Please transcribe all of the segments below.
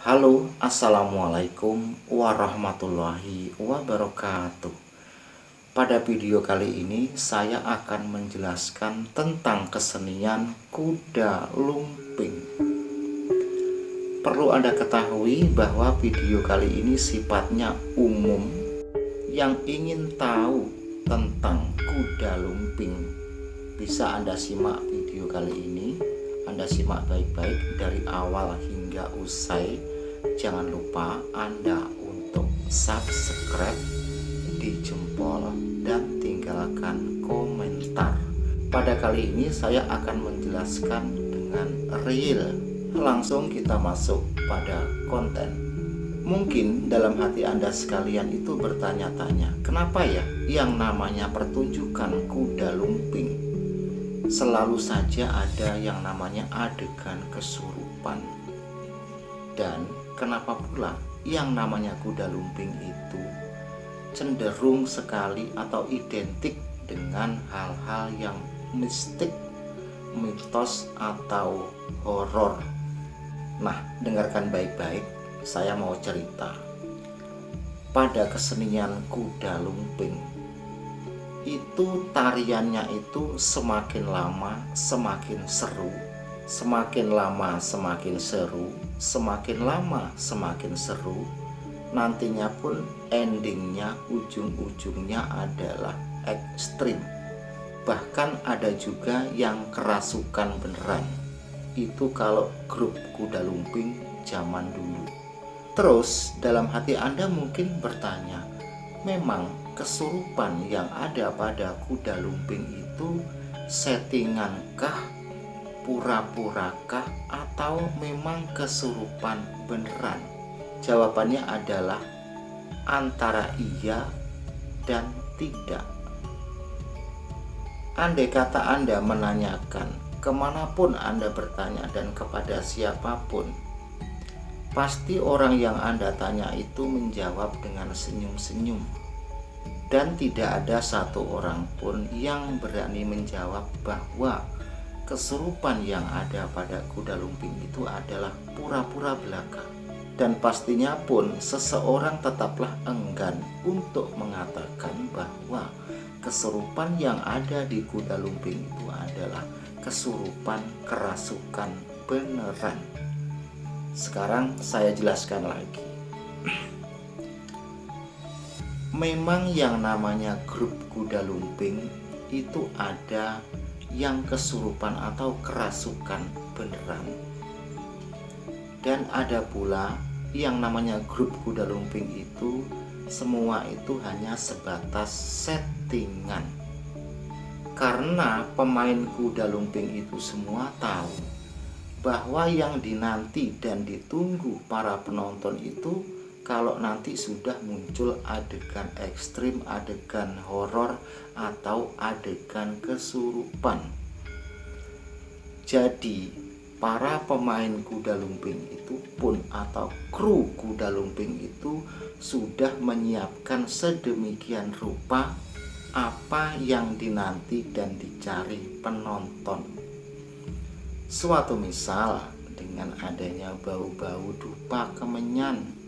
Halo, assalamualaikum warahmatullahi wabarakatuh. Pada video kali ini saya akan menjelaskan tentang kesenian kuda lumping. Perlu Anda ketahui bahwa video kali ini sifatnya umum. Yang ingin tahu tentang kuda lumping bisa Anda simak video kali ini. Anda simak baik-baik dari awal hingga usai. Jangan lupa Anda untuk subscribe, di jempol, dan tinggalkan komentar. Pada kali ini saya akan menjelaskan dengan real. Langsung kita masuk pada konten. Mungkin dalam hati Anda sekalian itu bertanya-tanya, kenapa ya yang namanya pertunjukan kuda lumping selalu saja ada yang namanya adegan kesurupan? Dan kenapa pula yang namanya kuda lumping itu cenderung sekali atau identik dengan hal-hal yang mistik, mitos, atau horor? Nah, dengarkan baik-baik, saya mau cerita. Pada kesenian kuda lumping itu tariannya itu semakin lama semakin seru, semakin lama semakin seru, semakin lama semakin seru. Nantinya pun endingnya, ujung-ujungnya adalah ekstrim. Bahkan ada juga yang kerasukan beneran. Itu kalau grup kuda lumping zaman dulu. Terus dalam hati Anda mungkin bertanya, memang kesurupan yang ada pada kuda lumping itu settingankah, pura-purakah, atau memang kesurupan beneran? Jawabannya adalah antara iya dan tidak. Andai kata Anda menanyakan kemanapun Anda bertanya dan kepada siapapun, pasti orang yang Anda tanya itu menjawab dengan senyum-senyum. Dan tidak ada satu orang pun yang berani menjawab bahwa kesurupan yang ada pada kuda lumping itu adalah pura-pura belaka. Dan pastinya pun seseorang tetaplah enggan untuk mengatakan bahwa kesurupan yang ada di kuda lumping itu adalah kesurupan kerasukan beneran. Sekarang saya jelaskan lagi. Memang yang namanya grup kuda lumping itu ada yang kesurupan atau kerasukan beneran. Dan ada pula yang namanya grup kuda lumping itu semua itu hanya sebatas settingan. Karena pemain kuda lumping itu semua tahu bahwa yang dinanti dan ditunggu para penonton itu kalau nanti sudah muncul adegan ekstrim, adegan horor, atau adegan kesurupan. Jadi para pemain kuda lumping itu pun atau kru kuda lumping itu sudah menyiapkan sedemikian rupa apa yang dinanti dan dicari penonton. Suatu misal dengan adanya bau-bau dupa kemenyan,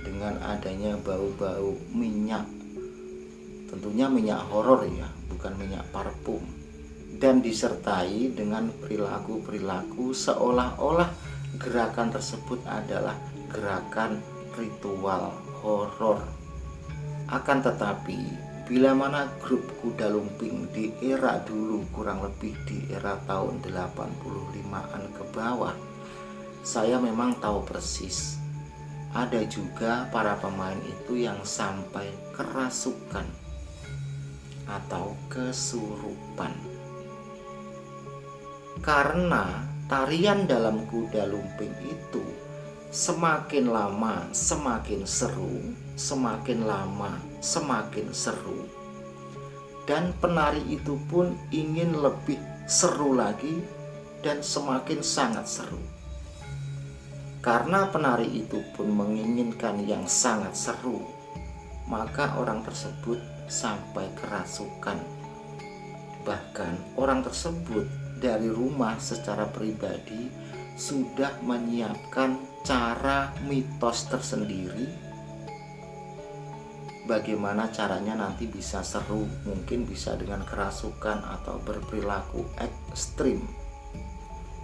dengan adanya bau-bau minyak, tentunya minyak horor ya, bukan minyak parfum, dan disertai dengan perilaku-perilaku seolah-olah gerakan tersebut adalah gerakan ritual horor. Akan tetapi bila mana grup kuda lumping di era dulu, kurang lebih di era tahun 85-an ke bawah, saya memang tahu persis ada juga para pemain itu yang sampai kerasukan atau kesurupan. Karena tarian dalam kuda lumping itu semakin lama semakin seru, semakin lama semakin seru. Dan penari itu pun ingin lebih seru lagi dan semakin sangat seru. Karena penari itu pun menginginkan yang sangat seru, maka orang tersebut sampai kerasukan. Bahkan orang tersebut dari rumah secara pribadi sudah menyiapkan cara mitos tersendiri bagaimana caranya nanti bisa seru, mungkin bisa dengan kerasukan atau berperilaku ekstrim.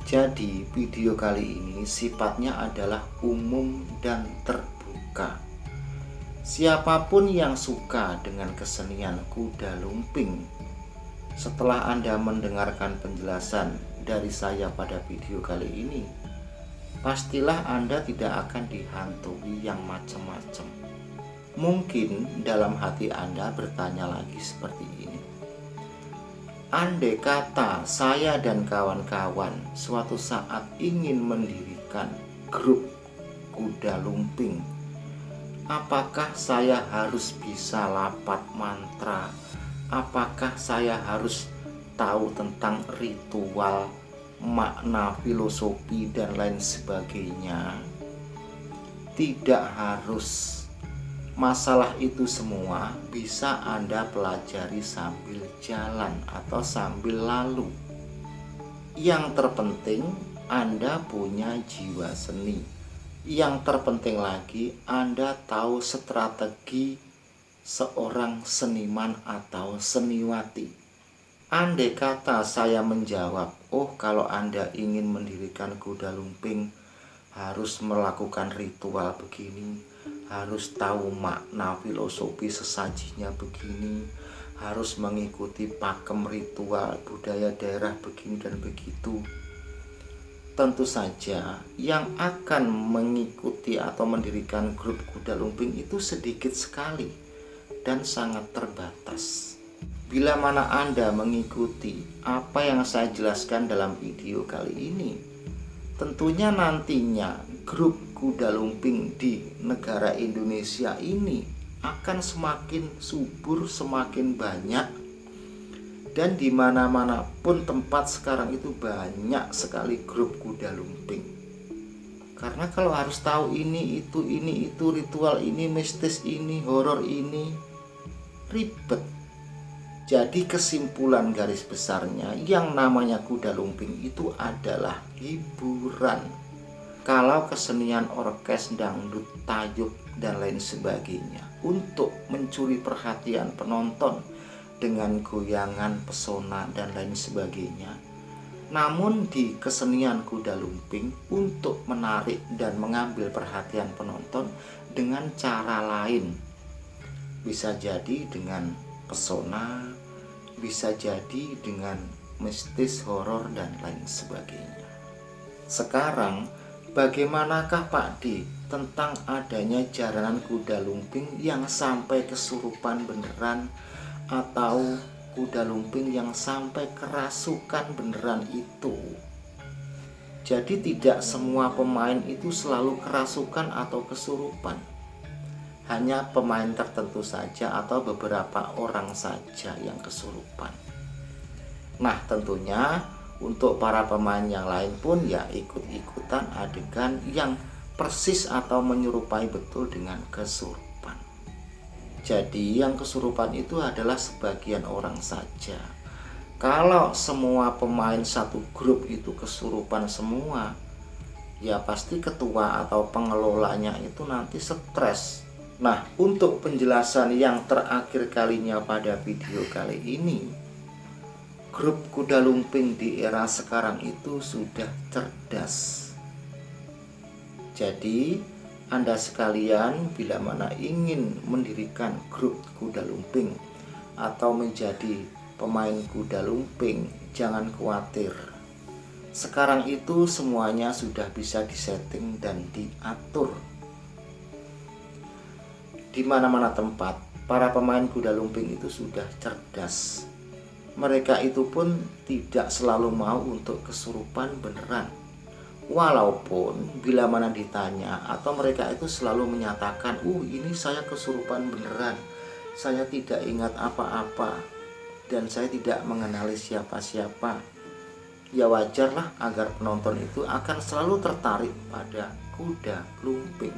Jadi video kali ini sifatnya adalah umum dan terbuka. Siapapun yang suka dengan kesenian kuda lumping, setelah Anda mendengarkan penjelasan dari saya pada video kali ini, pastilah Anda tidak akan dihantui yang macam-macam. Mungkin dalam hati Anda bertanya lagi seperti ini, andai kata saya dan kawan-kawan suatu saat ingin mendirikan grup kuda lumping, apakah saya harus bisa lapat mantra? Apakah saya harus tahu tentang ritual, makna, filosofi, dan lain sebagainya? Tidak harus. Masalah itu semua bisa Anda pelajari sambil jalan atau sambil lalu. Yang terpenting Anda punya jiwa seni. Yang terpenting lagi Anda tahu strategi seorang seniman atau seniwati. Andai kata saya menjawab, oh kalau Anda ingin mendirikan kuda lumping harus melakukan ritual begini, harus tahu makna filosofi sesajinya begini, harus mengikuti pakem ritual budaya daerah begini dan begitu. Tentu saja yang akan mengikuti atau mendirikan grup kuda lumping itu sedikit sekali dan sangat terbatas. Bila mana Anda mengikuti apa yang saya jelaskan dalam video kali ini, tentunya nantinya grup kuda lumping di negara Indonesia ini akan semakin subur, semakin banyak, dan di mana-mana pun tempat sekarang itu banyak sekali grup kuda lumping. Karena kalau harus tahu ini itu ritual ini, mistis ini, horor ini, ribet. Jadi kesimpulan garis besarnya, yang namanya kuda lumping itu adalah hiburan. Kalau kesenian orkes, dangdut, tayub, dan lain sebagainya untuk mencuri perhatian penonton dengan goyangan, pesona, dan lain sebagainya. Namun di kesenian kuda lumping untuk menarik dan mengambil perhatian penonton dengan cara lain. Bisa jadi dengan pesona, bisa jadi dengan mistis, horor, dan lain sebagainya. Sekarang bagaimanakah Pak D tentang adanya jaranan kuda lumping yang sampai kesurupan beneran, atau kuda lumping yang sampai kerasukan beneran itu? Jadi tidak semua pemain itu selalu kerasukan atau kesurupan. Hanya pemain tertentu saja atau beberapa orang saja yang kesurupan. Nah tentunya untuk para pemain yang lain pun ya ikut-ikutan adegan yang persis atau menyerupai betul dengan kesurupan. Jadi yang kesurupan itu adalah sebagian orang saja. Kalau semua pemain satu grup itu kesurupan semua, ya pasti ketua atau pengelolanya itu nanti stres. Nah, untuk penjelasan yang terakhir kalinya pada video kali ini, grup kuda lumping di era sekarang itu sudah cerdas. Jadi, Anda sekalian bila mana ingin mendirikan grup kuda lumping atau menjadi pemain kuda lumping, jangan khawatir. Sekarang itu semuanya sudah bisa disetting dan diatur. Di mana-mana tempat, para pemain kuda lumping itu sudah cerdas. Mereka itu pun tidak selalu mau untuk kesurupan beneran. Walaupun bila mana ditanya atau mereka itu selalu menyatakan, ini saya kesurupan beneran, saya tidak ingat apa-apa, dan saya tidak mengenali siapa-siapa. Ya wajarlah agar penonton itu akan selalu tertarik pada kuda lumping.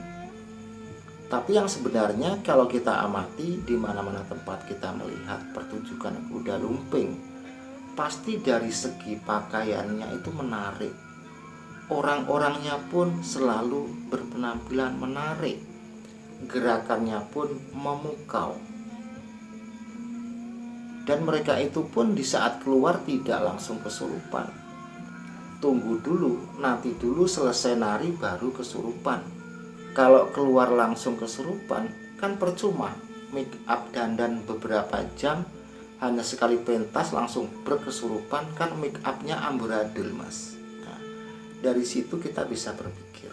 Tapi yang sebenarnya kalau kita amati di mana-mana tempat kita melihat pertunjukan kuda lumping, pasti dari segi pakaiannya itu menarik. Orang-orangnya pun selalu berpenampilan menarik, gerakannya pun memukau. Dan mereka itu pun di saat keluar tidak langsung kesurupan. Tunggu dulu, nanti dulu selesai nari baru kesurupan. Kalau keluar langsung kesurupan kan percuma. Make up dandan beberapa jam, hanya sekali pentas langsung berkesurupan, kan make upnya amburadul mas. Nah, dari situ kita bisa berpikir.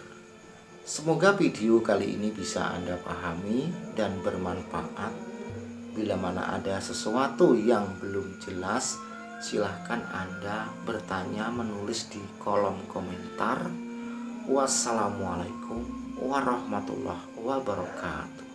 Semoga video kali ini bisa Anda pahami dan bermanfaat. Bila mana ada sesuatu yang belum jelas, silahkan Anda bertanya, menulis di kolom komentar. Wassalamualaikum warahmatullahi wabarakatuh.